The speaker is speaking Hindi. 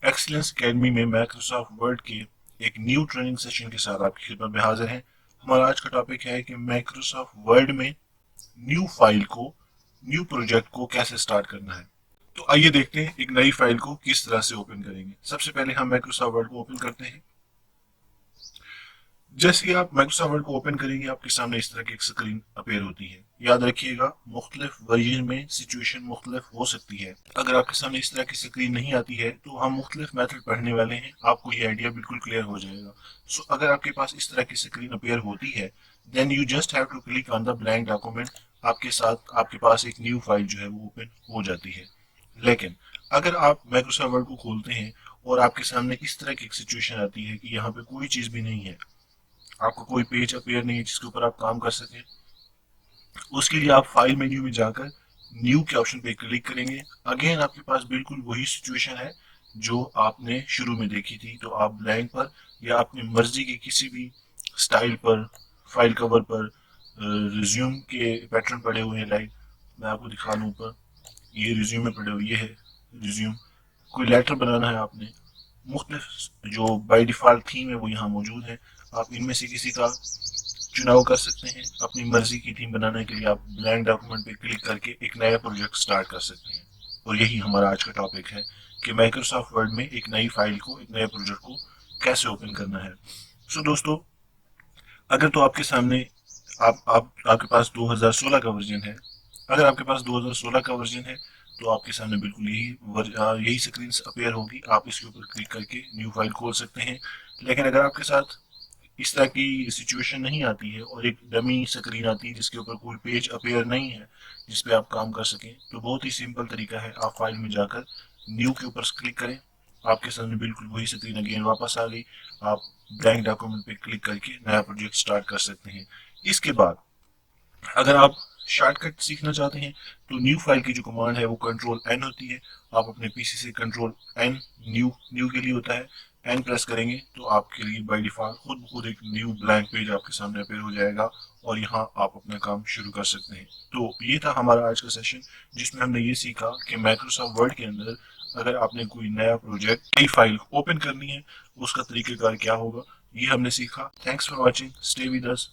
एक्सीलेंस एकेडमी में माइक्रोसॉफ्ट वर्ड के एक न्यू ट्रेनिंग सेशन के साथ आपकी खिदमत में हाजिर हैं। हमारा आज का टॉपिक है कि माइक्रोसॉफ्ट वर्ड में न्यू फाइल को, न्यू प्रोजेक्ट को कैसे स्टार्ट करना है। तो आइए देखते हैं एक नई फाइल को किस तरह से ओपन करेंगे। सबसे पहले हम माइक्रोसॉफ्ट वर्ड को ओपन करते हैं। जैसे ही आप माइक्रोसॉफ्ट वर्ड को ओपन करेंगे आपके सामने इस तरह की एक स्क्रीन अपीयर होती है। याद रखिएगा, मुख्तलिफ वर्जन में सिचुएशन मुख्तलिफ हो सकती है। अगर आपके सामने इस तरह की स्क्रीन नहीं आती है तो हम मुख्तलिफ मेथड पढ़ने वाले हैं, आपको ये आइडिया बिल्कुल क्लियर हो जाएगा। सो अगर आपके पास इस तरह की स्क्रीन अपीयर होती है, then you just have to click on the blank document. आपके साथ आपके पास एक न्यू फाइल जो है वो ओपन हो जाती है। लेकिन अगर आप माइक्रोसॉफ्ट वर्ड को खोलते हैं और आपके सामने इस तरह की एक सिचुएशन आती है कि यहाँ पे कोई चीज भी नहीं है, आपको कोई पेज अपीयर नहीं है जिसके ऊपर आप काम कर सकें, उसके लिए आप फाइल मेन्यू में जाकर न्यू के ऑप्शन पे क्लिक करेंगे। अगेन आपके पास बिल्कुल वही सिचुएशन है जो आपने शुरू में देखी थी। तो आप ब्लैंक पर या अपनी मर्जी के किसी भी स्टाइल पर, फाइल कवर पर रिज्यूम के पैटर्न पड़े हुए हैं। लाइक मैं आपको दिखा दूं, ऊपर ये रिज्यूम में पड़े हुए, ये है रिज्यूम। कोई लेटर बनाना है आपने, मुख्तलिफ जो बाई डिफ़ॉल्ट थीम है वो यहाँ मौजूद है। आप इनमें से किसी का चुनाव कर सकते हैं। अपनी मर्जी की थीम बनाने के लिए आप ब्लैंक डॉक्यूमेंट पे क्लिक करके एक नया प्रोजेक्ट स्टार्ट कर सकते हैं। और यही हमारा आज का टॉपिक है कि माइक्रोसॉफ्ट वर्ड में एक नई फाइल को, एक नए प्रोजेक्ट को कैसे ओपन करना है। सो दोस्तों, अगर तो आपके सामने आपके पास 2016 का वर्जन है, अगर आपके पास 2016 का वर्जन है तो आपके सामने बिल्कुल यही स्क्रीन अपीयर होगी। आप इसके ऊपर क्लिक करके न्यू फाइल खोल सकते हैं। लेकिन अगर आपके साथ इस तरह की सिचुएशन नहीं आती है और एक डमी स्क्रीन आती है जिसके ऊपर कोई पेज अपीयर नहीं है जिस पे आप काम कर सकें, तो बहुत ही सिंपल तरीका है। आप फाइल में जाकर न्यू के ऊपर क्लिक करें, आपके सामने बिल्कुल वही स्क्रीन अगेन वापस आ गई। आप ब्लैंक डॉक्यूमेंट पे क्लिक करके नया प्रोजेक्ट स्टार्ट कर सकते हैं। इसके बाद अगर आप शॉर्टकट सीखना चाहते हैं तो न्यू फाइल की जो कमांड है वो कंट्रोल एन होती है। आप अपने पीसी से कंट्रोल एन, न्यू के लिए होता है, एन प्रेस करेंगे तो आपके लिए बाय डिफॉल्ट खुद ब खुद एक न्यू ब्लैंक पेज आपके सामने अपेयर हो जाएगा और यहाँ आप अपना काम शुरू कर सकते हैं। तो ये था हमारा आज का सेशन जिसमें हमने ये सीखा कि माइक्रोसॉफ्ट वर्ड के अंदर अगर आपने कोई नया प्रोजेक्ट, नई फाइल ओपन करनी है, उसका तरीकेकार क्या होगा, ये हमने सीखा। Thanks for watching, stay with us.